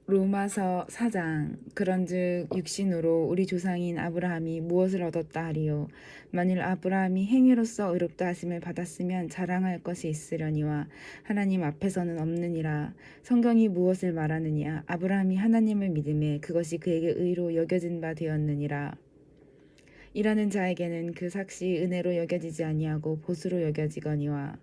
로마서 4장. 그런즉 육신으로 우리 조상인 아브라함이 무엇을 얻었다 하리요. 만일 아브라함이 행위로서 의롭다 하심을 받았으면 자랑할 것이 있으려니와 하나님 앞에서는 없느니라. 성경이 무엇을 말하느냐. 아브라함이 하나님을 믿음에 그것이 그에게 의로 여겨진 바 되었느니라. 일하는 자에게는 그 삭시 은혜로 여겨지지 아니하고 보수로 여겨지거니와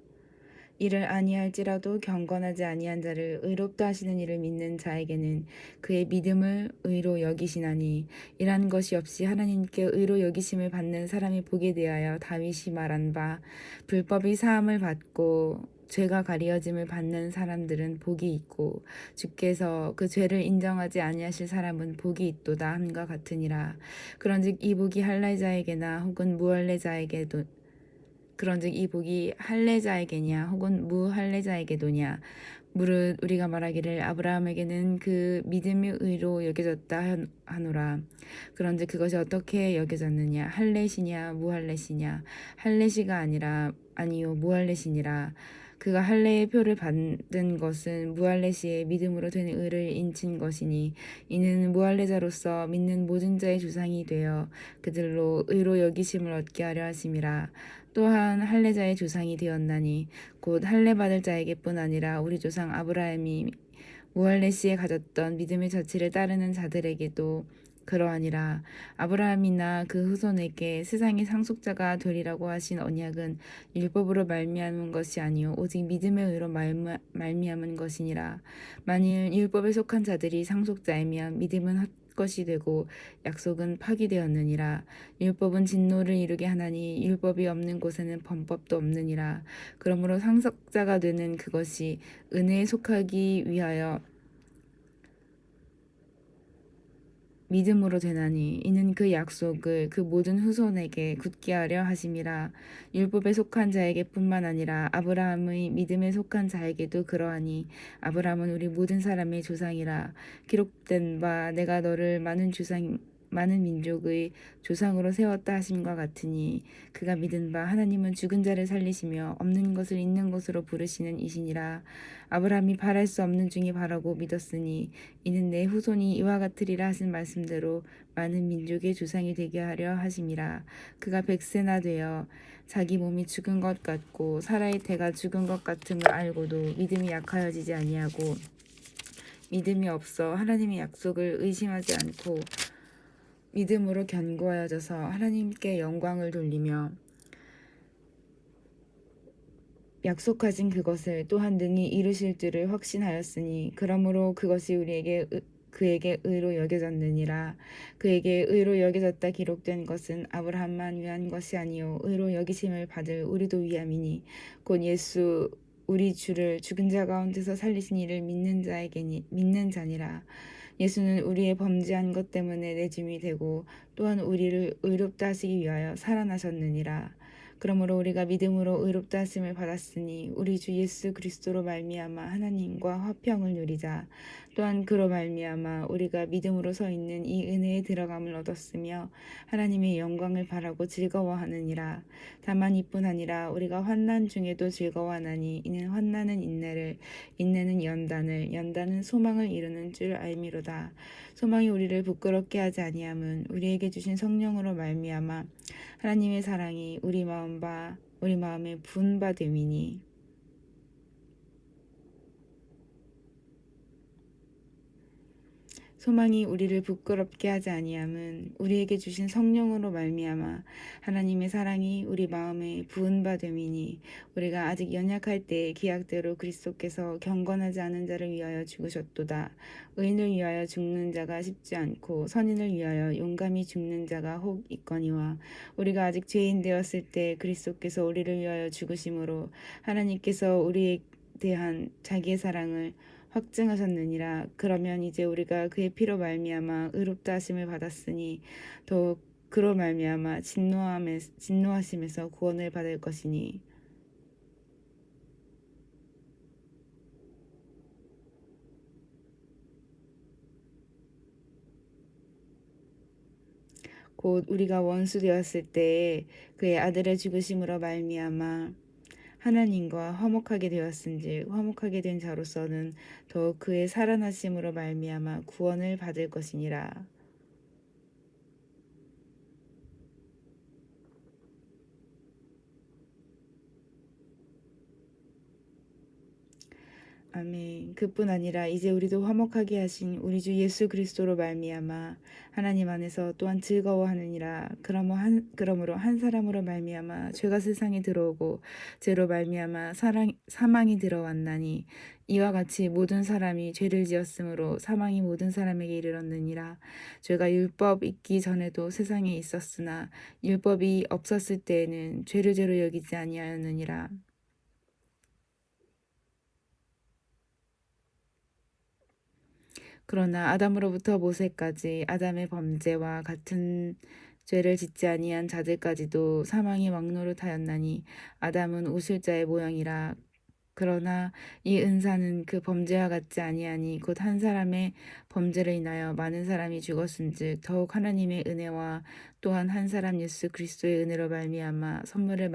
이를 아니할지라도 경건하지 아니한 자를 의롭다 하시는 이를 믿는 자에게는 그의 믿음을 의로 여기시나니 이란 것이 없이 하나님께 의로 여기심을 받는 사람이 복에 대하여 다윗이 말한 바 불법이 사함을 받고 죄가 가리어짐을 받는 사람들은 복이 있고 주께서 그 죄를 인정하지 아니하실 사람은 복이 있도다 함과 같으니라. 그런즉 이 복이 할례자에게나 혹은 무할례자에게도 그런즉 이 복이 할례자에게냐 혹은 무할례자에게도냐. 무릇 우리가 말하기를 아브라함에게는 그 믿음이 의로 여겨졌다 하노라. 그런즉 그것이 어떻게 여겨졌느냐. 할례시냐 무할례시냐. 할례시가 아니요 무할례시니라. 그가 할례의 표를 받은 것은 무할례시의 믿음으로 된 의를 인친 것이니 이는 무할례자로서 믿는 모든 자의 조상이 되어 그들로 의로 여기심을 얻게 하려 하심이라. 또한 할례자의 조상이 되었나니 곧 할례 받을 자에게뿐 아니라 우리 조상 아브라함이 무할례시에 가졌던 믿음의 자치를 따르는 자들에게도 그러하니라. 아브라함이나 그 후손에게 세상의 상속자가 되리라고 하신 언약은 율법으로 말미암은 것이 아니요 오직 믿음의 의로 말미암은 것이니라. 만일 율법에 속한 자들이 상속자이면 믿음은 헛것이 되고 약속은 파기되었느니라. 율법은 진노를 이루게 하나니 율법이 없는 곳에는 범법도 없느니라. 그러므로 상속자가 되는 그것이 은혜에 속하기 위하여 믿음으로 되나니 이는 그 약속을 그 모든 후손에게 굳게 하려 하심이라. 율법에 속한 자에게뿐만 아니라 아브라함의 믿음에 속한 자에게도 그러하니 아브라함은 우리 모든 사람의 조상이라. 기록된 바 내가 너를 많은 민족의 조상으로 세웠다 하심과 같으니 그가 믿은 바 하나님은 죽은 자를 살리시며 없는 것을 있는 것으로 부르시는 이시니라. 아브라함이 바랄 수 없는 중에 바라고 믿었으니 이는 내 후손이 이와 같으리라 하신 말씀대로 많은 민족의 조상이 되게 하려 하심이라. 그가 100세나 되어 자기 몸이 죽은 것 같고 사라의 태가 죽은 것 같음을 알고도 믿음이 약하여지지 아니하고 믿음이 없어 하나님의 약속을 의심하지 않고 믿음으로 견고하여져서 하나님께 영광을 돌리며 약속하신 그것을 또한 능히 이루실 줄을 확신하였으니 그러므로 그것이 그에게 의로 여겨졌느니라. 그에게 의로 여겨졌다 기록된 것은 아브라함만 위한 것이 아니요 의로 여기심을 받을 우리도 위함이니 곧 예수 우리 주를 죽은 자 가운데서 살리신 이를 믿는 자니라. 예수는 우리의 범죄한 것 때문에 내짐이 되고 또한 우리를 의롭다 하시기 위하여 살아나셨느니라. 그러므로 우리가 믿음으로 의롭다 하심을 받았으니 우리 주 예수 그리스도로 말미암아 하나님과 화평을 누리자. 또한 그로 말미암아 우리가 믿음으로 서 있는 이 은혜에 들어감을 얻었으며 하나님의 영광을 바라고 즐거워하느니라. 다만 이뿐 아니라 우리가 환난 중에도 즐거워하나니 이는 환난은 인내를, 인내는 연단을, 연단은 소망을 이루는 줄 알미로다. 소망이 우리를 부끄럽게 하지 아니함은 우리에게 주신 성령으로 말미암아 하나님의 사랑이 우리 마음에 부은 바 됨이니 소망이 우리를 부끄럽게 하지 아니함은 우리에게 주신 성령으로 말미암아 하나님의 사랑이 우리 마음에 부은 바 됨이니 우리가 아직 연약할 때 기약대로 그리스도께서 경건하지 않은 자를 위하여 죽으셨도다. 의인을 위하여 죽는 자가 쉽지 않고 선인을 위하여 용감히 죽는 자가 혹 있거니와 우리가 아직 죄인 되었을 때 그리스도께서 우리를 위하여 죽으심으로 하나님께서 우리에 대한 자기의 사랑을 확증하셨느니라. 그러면 이제 우리가 그의 피로 말미암아 의롭다 하심을 받았으니 더욱 그로 말미암아 진노하심에서 구원을 받을 것이니 곧 우리가 원수 되었을 때에 그의 아들의 죽으심으로 말미암아 하나님과 화목하게 되었은즉 화목하게 된 자로서는 더욱 그의 살아나심으로 말미암아 구원을 받을 것이니라. 아멘. 그뿐 아니라 이제 우리도 화목하게 하신 우리 주 예수 그리스도로 말미암아 하나님 안에서 또한 즐거워하느니라. 그러므로 한 사람으로 말미암아 죄가 세상에 들어오고 죄로 말미암아 사망이 들어왔나니 이와 같이 모든 사람이 죄를 지었으므로 사망이 모든 사람에게 이르렀느니라. 죄가 율법 있기 전에도 세상에 있었으나 율법이 없었을 때에는 죄를 죄로 여기지 아니하였느니라. 그러나 아담으로부터 모세까지 아담의 범죄와 같은 죄를 짓지 아니한 자들까지도 사망이 왕노릇하였나니 아담은 우실자의 모양이라. 그러나 이 은사는 그 범죄와 같지 아니하니 곧 한 사람의 범죄를 인하여 많은 사람이 죽었은즉 더욱 하나님의 은혜와 또한 한 사람 예수 그리스도의 은혜로 말미암아 선물은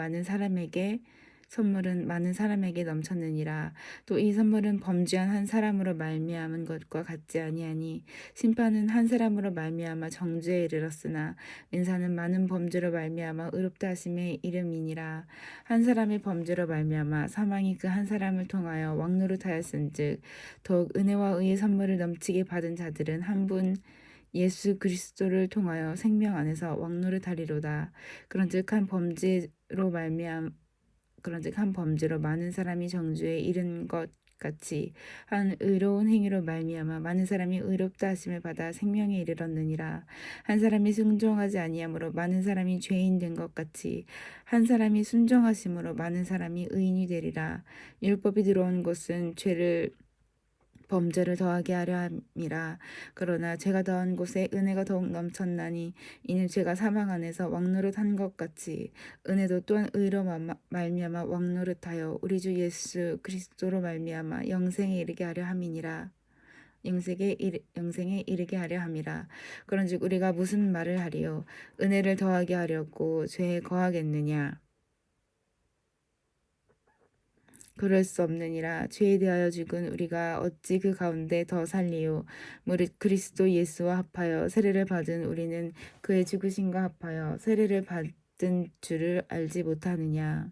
많은 사람에게 넘쳤느니라. 또 이 선물은 범죄한 한 사람으로 말미암은 것과 같지 아니하니 심판은 한 사람으로 말미암아 정죄에 이르렀으나 은사는 많은 범죄로 말미암아 의롭다 하심의 이름이니라. 한 사람의 범죄로 말미암아 사망이 그 한 사람을 통하여 왕노릇하였은즉 더욱 은혜와 의의 선물을 넘치게 받은 자들은 한 분 예수 그리스도를 통하여 생명 안에서 왕노릇하리로다. 그런즉 한 범죄로 많은 사람이 정죄에 이른 것 같이 한 의로운 행위로 말미암아 많은 사람이 의롭다 하심을 받아 생명에 이르렀느니라. 한 사람이 순종하지 아니함으로 많은 사람이 죄인 된 것 같이 한 사람이 순종하심으로 많은 사람이 의인이 되리라. 율법이 들어온 것은 범죄를 더하게 하려 함이라. 그러나 죄가 더한 곳에 은혜가 더욱 넘쳤나니 이는 죄가 사망 안에서 왕노릇한 것 같이 은혜도 또한 의로 말미암아 왕노릇하여 우리 주 예수 그리스도로 말미암아 영생에 이르게 하려 함이니라. 영생에 이르게 하려 함이라. 그런즉 우리가 무슨 말을 하리요? 은혜를 더하게 하려고 죄에 거하겠느냐? 그럴 수 없느니라. 죄에 대하여 죽은 우리가 어찌 그 가운데 더 살리요? 무릇 그리스도 예수와 합하여 세례를 받은 우리는 그의 죽으심과 합하여 세례를 받은 줄을 알지 못하느냐?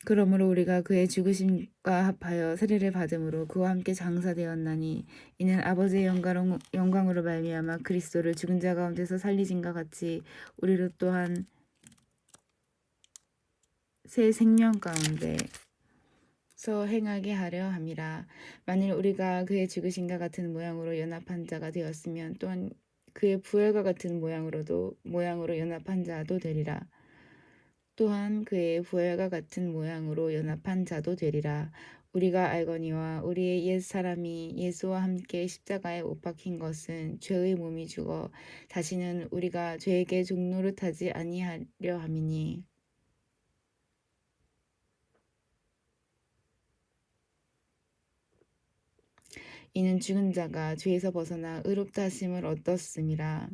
그러므로 우리가 그의 죽으심과 합하여 세례를 받음으로 그와 함께 장사되었나니 이는 아버지의 영광으로 말미암아 그리스도를 죽은 자 가운데서 살리신과 같이 우리로 또한 새 생명 가운데 서 행하게 하려 함이라. 만일 우리가 그의 죽으심과 같은 모양으로 연합한 자가 되었으면 또한 그의 부활과 같은 모양으로 연합한 자도 되리라. 또한 그의 부활과 같은 모양으로 연합한 자도 되리라. 우리가 알거니와 우리의 옛 사람이 예수와 함께 십자가에 못 박힌 것은 죄의 몸이 죽어 다시는 우리가 죄에게 종노릇하지 아니하려 함이니 이는 죽은 자가 죄에서 벗어나 의롭다 하심을 얻었음이라.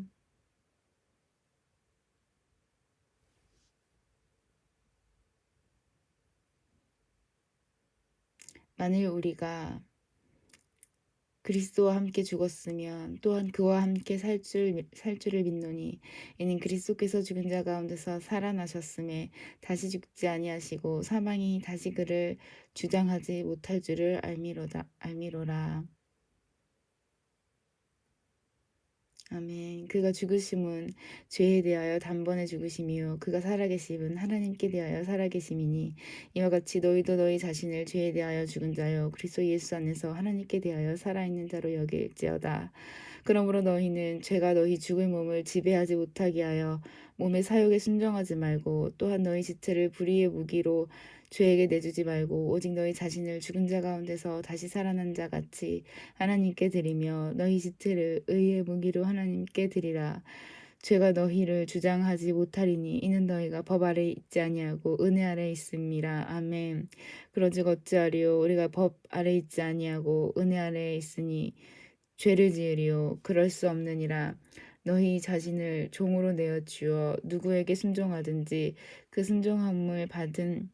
만일 우리가 그리스도와 함께 죽었으면 또한 그와 함께 살 줄을 믿노니 이는 그리스도께서 죽은 자 가운데서 살아나셨음에 다시 죽지 아니하시고 사망이 다시 그를 주장하지 못할 줄을 알미로라. 아멘. 그가 죽으심은 죄에 대하여 단번에 죽으심이요 그가 살아계심은 하나님께 대하여 살아계심이니 이와 같이 너희도 너희 자신을 죄에 대하여 죽은 자요 그리스도 예수 안에서 하나님께 대하여 살아있는 자로 여길지어다. 그러므로 너희는 죄가 너희 죽을 몸을 지배하지 못하게 하여 몸의 사욕에 순종하지 말고 또한 너희 지체를 불의의 무기로 죄에게 내주지 말고 오직 너희 자신을 죽은 자 가운데서 다시 살아난 자 같이 하나님께 드리며 너희 지체를 의의 무기로 하나님께 드리라. 죄가 너희를 주장하지 못하리니 이는 너희가 법 아래 있지 아니하고 은혜 아래 있음이라. 아멘. 그런즉 어찌하리요? 우리가 법 아래 있지 아니하고 은혜 아래 있으니 죄를 지으리요? 그럴 수 없느니라. 너희 자신을 종으로 내어 주어 누구에게 순종하든지 그 순종함을 받은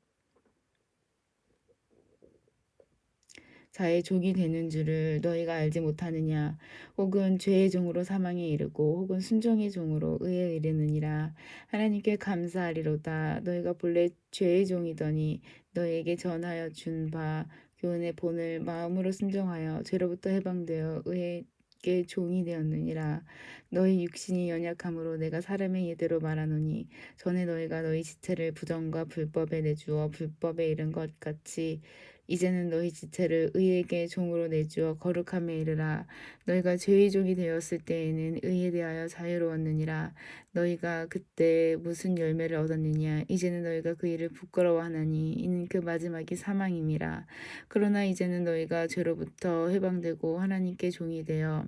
자의 종이 되는 줄을 너희가 알지 못하느냐? 혹은 죄의 종으로 사망에 이르고 혹은 순종의 종으로 의에 이르느니라. 하나님께 감사하리로다. 너희가 본래 죄의 종이더니 너희에게 전하여 준 바 교훈의 본을 마음으로 순종하여 죄로부터 해방되어 의에게 종이 되었느니라. 너희 육신이 연약함으로 내가 사람의 예대로 말하노니 전에 너희가 너희 지체를 부정과 불법에 내주어 불법에 이른 것 같이 이제는 너희 지체를 의에게 종으로 내주어 거룩함에 이르라. 너희가 죄의 종이 되었을 때에는 의에 대하여 자유로웠느니라. 너희가 그때 무슨 열매를 얻었느냐? 이제는 너희가 그 일을 부끄러워하나니 이는 그 마지막이 사망임이라. 그러나 이제는 너희가 죄로부터 해방되고 하나님께 종이 되어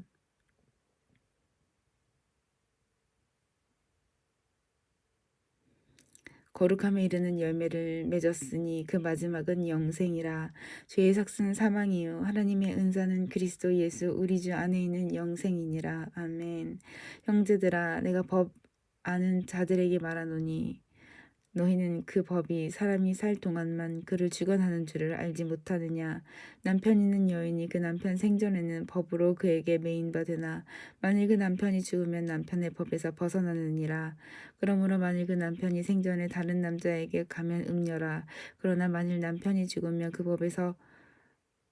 거룩함에 이르는 열매를 맺었으니 그 마지막은 영생이라. 죄의 삭은 사망이요 하나님의 은사는 그리스도 예수 우리 주 안에 있는 영생이니라. 아멘. 형제들아 내가 법 아는 자들에게 말하노니 너희는 그 법이 사람이 살 동안만 그를 주관하는 줄을 알지 못하느냐. 남편 있는 여인이 그 남편 생전에는 법으로 그에게 매인바 되나 만일 그 남편이 죽으면 남편의 법에서 벗어나느니라. 그러므로 만일 그 남편이 생전에 다른 남자에게 가면 음녀라. 그러나 만일 남편이 죽으면 그 법에서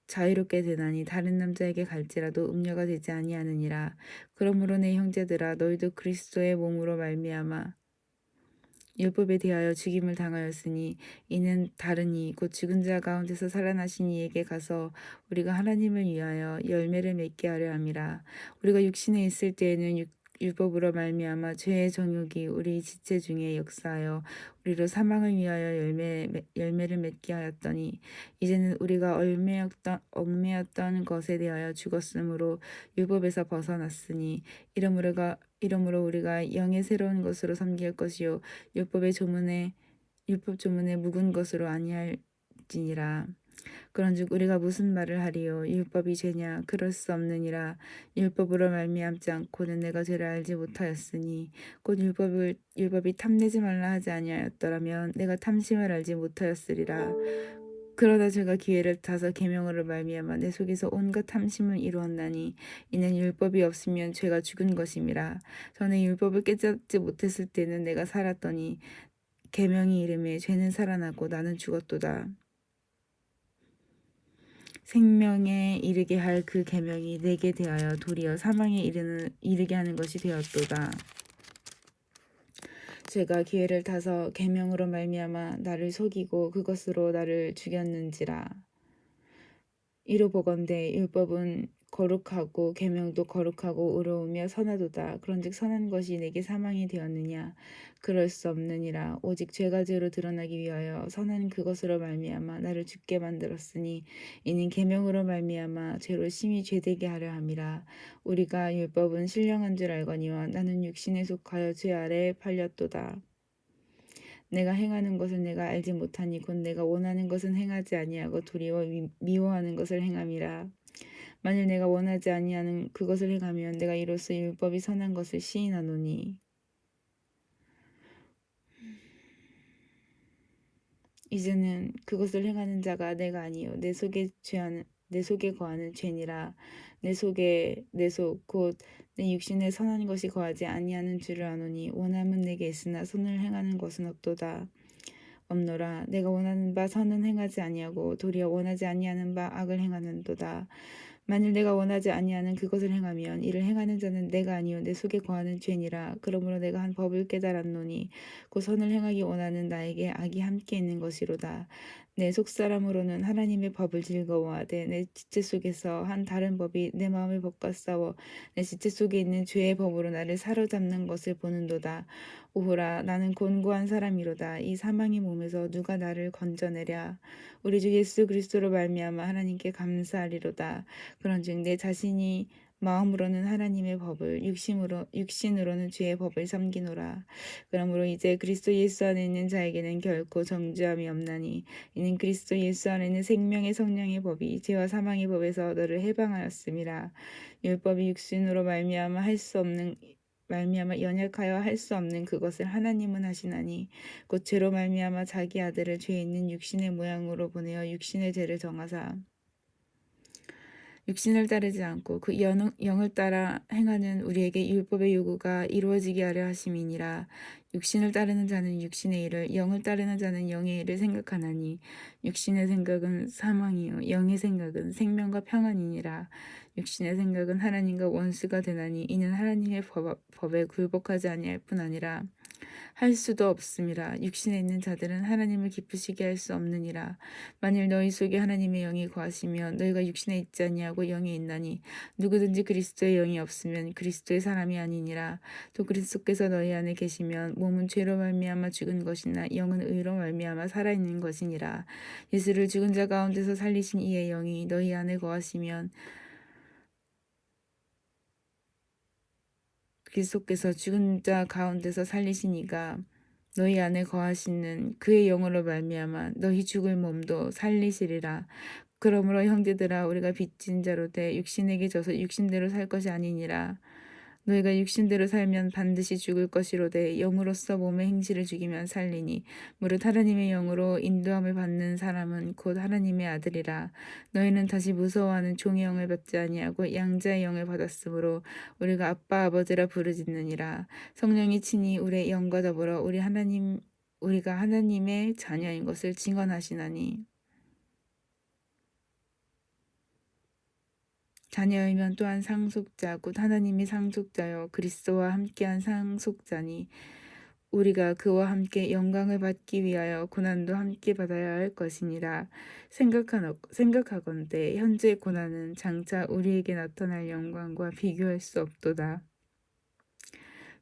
자유롭게 되나니 다른 남자에게 갈지라도 음녀가 되지 아니하느니라. 그러므로 내 형제들아 너희도 그리스도의 몸으로 말미암아 율법에 대하여 죽임을 당하였으니 이는 다르니 곧 죽은 자 가운데서 살아나신 이에게 가서 우리가 하나님을 위하여 열매를 맺게 하려 함이라. 우리가 육신에 있을 때에는 율법으로 말미암아 죄의 정욕이 우리 지체 중에 역사하여 우리로 사망을 위하여 열매를 맺게 하였더니 이제는 우리가 얽매였던 것에 대하여 죽었으므로 율법에서 벗어났으니 이러므로 우리가 영의 새로운 것으로 섬길 것이요 율법 조문에 묵은 것으로 아니할지니라. 그런즉 우리가 무슨 말을 하리요? 율법이 죄냐? 그럴 수 없느니라. 율법으로 말미암지 않고는 내가 죄를 알지 못하였으니 곧 율법이 탐내지 말라 하지 아니하였더라면 내가 탐심을 알지 못하였으리라. 그러나 제가 기회를 타서 계명으로 말미암아 내 속에서 온갖 탐심을 이루었나니 이는 율법이 없으면 죄가 죽은 것임이라. 전에 율법을 깨닫지 못했을 때는 내가 살았더니 계명이 이름에 죄는 살아나고 나는 죽었도다. 생명에 이르게 할 그 계명이 내게 대하여 도리어 사망에 이르게 하는 것이 되었도다. 제가 기회를 타서 계명으로 말미암아 나를 속이고 그것으로 나를 죽였는지라. 이로 보건대 율법은 거룩하고 계명도 거룩하고 의로우며 선하도다. 그런즉 선한 것이 내게 사망이 되었느냐? 그럴 수 없느니라. 오직 죄가 죄로 드러나기 위하여 선한 그것으로 말미암아 나를 죽게 만들었으니 이는 계명으로 말미암아 죄로 심히 죄되게 하려 함이라. 우리가 율법은 신령한 줄 알거니와 나는 육신에 속하여 죄 아래에 팔렸도다. 내가 행하는 것을 내가 알지 못하니 곧 내가 원하는 것은 행하지 아니하고 도리어 미워하는 것을 행함이라. 만일 내가 원하지 아니하는 그것을 행하면 내가 이로써 율법이 선한 것을 시인하노니 이제는 그것을 행하는 자가 내가 아니요 내 속에 거하는 죄니라. 내 속 곧 내 육신에 선한 것이 거하지 아니하는 줄을 아노니 원함은 내게 있으나 손을 행하는 것은 없노라. 내가 원하는 바 선은 행하지 아니하고 도리어 원하지 아니하는 바 악을 행하는도다. 만일 내가 원하지 아니하는 그것을 행하면 이를 행하는 자는 내가 아니요 내 속에 거하는 죄니라. 그러므로 내가 한 법을 깨달았노니 곧 선을 행하기 원하는 나에게 악이 함께 있는 것이로다. 내 속사람으로는 하나님의 법을 즐거워하되 내 지체 속에서 한 다른 법이 내 마음의 법과 싸워 내 지체 속에 있는 죄의 법으로 나를 사로잡는 것을 보는도다. 오호라 나는 곤고한 사람이로다. 이 사망의 몸에서 누가 나를 건져내랴. 우리 주 예수 그리스도로 말미암아 하나님께 감사하리로다. 그런즉 내 자신이 마음으로는 하나님의 법을 육신으로는 죄의 법을 섬기노라. 그러므로 이제 그리스도 예수 안에 있는 자에게는 결코 정죄함이 없나니 이는 그리스도 예수 안에 있는 생명의 성령의 법이 죄와 사망의 법에서 너를 해방하였음이라. 율법이 육신으로 말미암아 할 수 없는 말미암아 연약하여 할 수 없는 그것을 하나님은 하시나니 곧 죄로 말미암아 자기 아들을 죄 있는 육신의 모양으로 보내어 육신의 죄를 정하사 육신을 따르지 않고 그 영을 따라 행하는 우리에게 율법의 요구가 이루어지게 하려 하심이니라. 육신을 따르는 자는 육신의 일을, 영을 따르는 자는 영의 일을 생각하나니 육신의 생각은 사망이요 영의 생각은 생명과 평안이니라. 육신의 생각은 하나님과 원수가 되나니 이는 하나님의 법에 굴복하지 아니할 뿐 아니라 할 수도 없음이라. 육신에 있는 자들은 하나님을 기쁘시게 할 수 없느니라. 만일 너희 속에 하나님의 영이 거하시면 너희가 육신에 있지 아니하고 영에 있나니 누구든지 그리스도의 영이 없으면 그리스도의 사람이 아니니라. 또 그리스도께서 너희 안에 계시면 몸은 죄로 말미암아 죽은 것이나 영은 의로 말미암아 살아있는 것이니라. 예수를 죽은 자 가운데서 살리신 이의 영이 너희 안에 거하시면 그리스도께서 죽은 자 가운데서 살리신 이가 너희 안에 거하시는 그의 영으로 말미암아 너희 죽을 몸도 살리시리라. 그러므로 형제들아 우리가 빚진 자로 돼 육신에게 져서 육신대로 살 것이 아니니라. 너희가 육신대로 살면 반드시 죽을 것이로되 영으로서 몸의 행실을 죽이면 살리니 무릇 하나님의 영으로 인도함을 받는 사람은 곧 하나님의 아들이라. 너희는 다시 무서워하는 종의 영을 받지 아니하고 양자의 영을 받았으므로 우리가 아빠 아버지라 부르짖느니라. 성령이 친히 우리의 영과 더불어 우리가 하나님의 자녀인 것을 증언하시나니 자녀이면 또한 상속자 곧 하나님이 상속자여 그리스도와 함께한 상속자니 우리가 그와 함께 영광을 받기 위하여 고난도 함께 받아야 할 것이니라. 생각하건대 현재 고난은 장차 우리에게 나타날 영광과 비교할 수 없도다.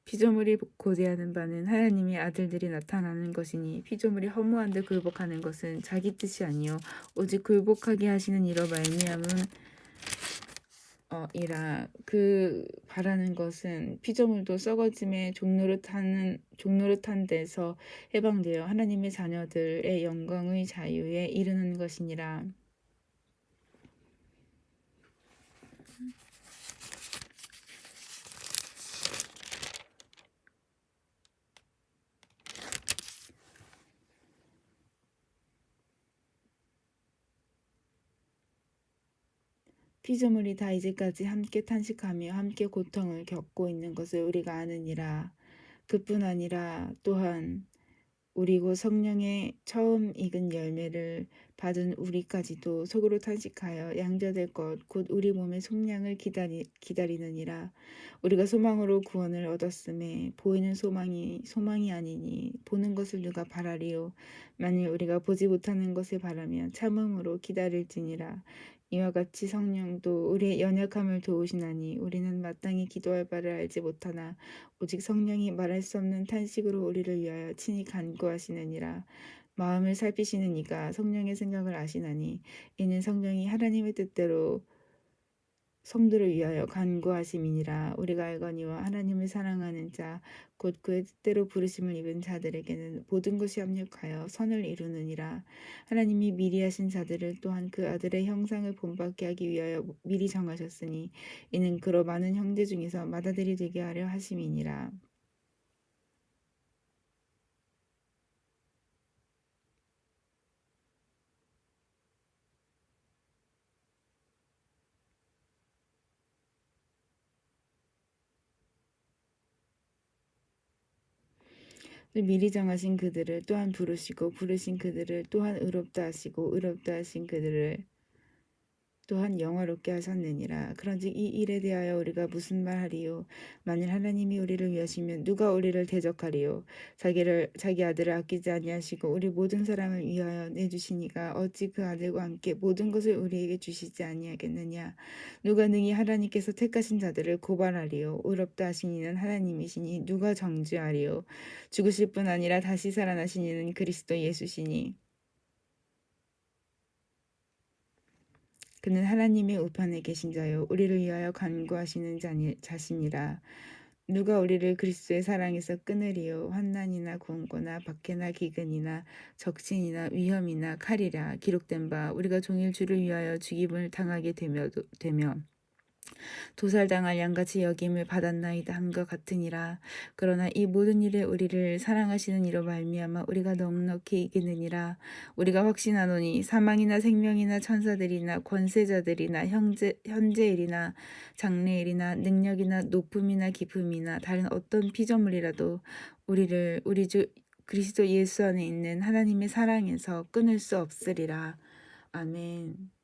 피조물이 고대하는 바는 하나님의 아들들이 나타나는 것이니 피조물이 허무한 데 굴복하는 것은 자기 뜻이 아니요 오직 굴복하게 하시는 이로 말미암은 이라. 그 바라는 것은 피조물도 썩어짐의 종노릇한 데서 해방되어 하나님의 자녀들의 영광의 자유에 이르는 것이니라. 피조물이 다 이제까지 함께 탄식하며 함께 고통을 겪고 있는 것을 우리가 아느니라. 그뿐 아니라 또한 우리 곧 성령의 처음 익은 열매를 받은 우리까지도 속으로 탄식하여 양자될 것 곧 우리 몸의 속량을 기다리느니라. 우리가 소망으로 구원을 얻었음에 보이는 소망이 아니니 보는 것을 누가 바라리요. 만일 우리가 보지 못하는 것을 바라면 참음으로 기다릴지니라. 이와 같이 성령도 우리의 연약함을 도우시나니 우리는 마땅히 기도할 바를 알지 못하나 오직 성령이 말할 수 없는 탄식으로 우리를 위하여 친히 간구하시느니라. 마음을 살피시는 이가 성령의 생각을 아시나니 이는 성령이 하나님의 뜻대로 성도를 위하여 간구하심이니라. 우리가 알거니와 하나님을 사랑하는 자 곧 그의 뜻대로 부르심을 입은 자들에게는 모든 것이 합력하여 선을 이루느니라. 하나님이 미리 하신 자들을 또한 그 아들의 형상을 본받게 하기 위하여 미리 정하셨으니 이는 그로 많은 형제 중에서 맏아들이 되게 하려 하심이니라. 미리 정하신 그들을 또한 부르시고 부르신 그들을 또한 의롭다 하시고 의롭다 하신 그들을 또한 영화롭게 하셨느니라. 그런즉 이 일에 대하여 우리가 무슨 말하리요? 만일 하나님이 우리를 위하시면 누가 우리를 대적하리요? 자기 아들을 아끼지 아니하시고 우리 모든 사람을 위하여 내주시니가 어찌 그 아들과 함께 모든 것을 우리에게 주시지 아니하겠느냐? 누가 능히 하나님께서 택하신 자들을 고발하리요? 의롭다 하신 이는 하나님이시니 누가 정죄하리요? 죽으실 뿐 아니라 다시 살아나신 이는 그리스도 예수시니 그는 하나님의 우편에 계신 자요 우리를 위하여 간구하시는 자시니라. 누가 우리를 그리스도의 사랑에서 끊으리요? 환난이나 공고나 박해나 기근이나 적신이나 위험이나 칼이라. 기록된 바 우리가 종일 주를 위하여 죽임을 당하게 되며 도살당할 양같이 여김을 받았나이다 함과 같으니라. 그러나 이 모든 일에 우리를 사랑하시는 이로 말미암아 우리가 넉넉히 이기느니라. 우리가 확신하노니 사망이나 생명이나 천사들이나 권세자들이나 현재일이나 장래일이나 능력이나 높음이나 깊음이나 다른 어떤 피조물이라도 우리를 우리 주 그리스도 예수 안에 있는 하나님의 사랑에서 끊을 수 없으리라. 아멘.